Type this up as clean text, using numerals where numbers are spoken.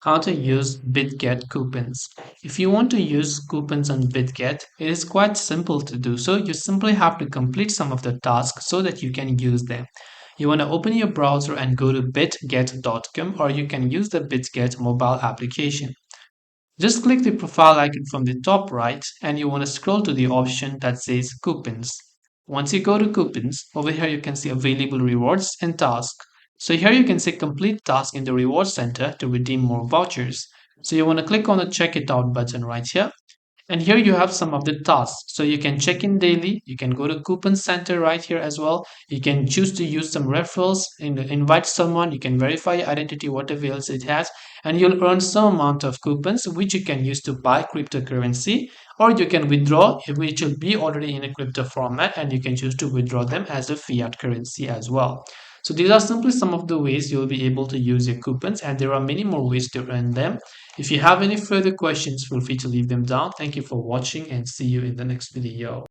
How to use Bitget coupons. If you want to use coupons on Bitget, it is quite simple to do so. You simply have to complete some of the tasks so that you can use them. You want to open your browser and go to bitget.com, or you can use the Bitget mobile application. Just click the profile icon from the top right and you want to scroll to the option that says coupons. Once you go to coupons, over here you can see available rewards and tasks. So here you can say complete task in the reward center to redeem more vouchers. So you want to click on the check it out button right here. And here you have some of the tasks. So you can check in daily. You can go to coupon center right here as well. You can choose to use some referrals, invite someone. You can verify your identity, whatever else it has, and you'll earn some amount of coupons which you can use to buy cryptocurrency, or you can withdraw, which will be already in a crypto format, and you can choose to withdraw them as a fiat currency as well. So these are simply some of the ways you'll be able to use your coupons, and there are many more ways to earn them. If you have any further questions, feel free to leave them down. Thank you for watching and see you in the next video.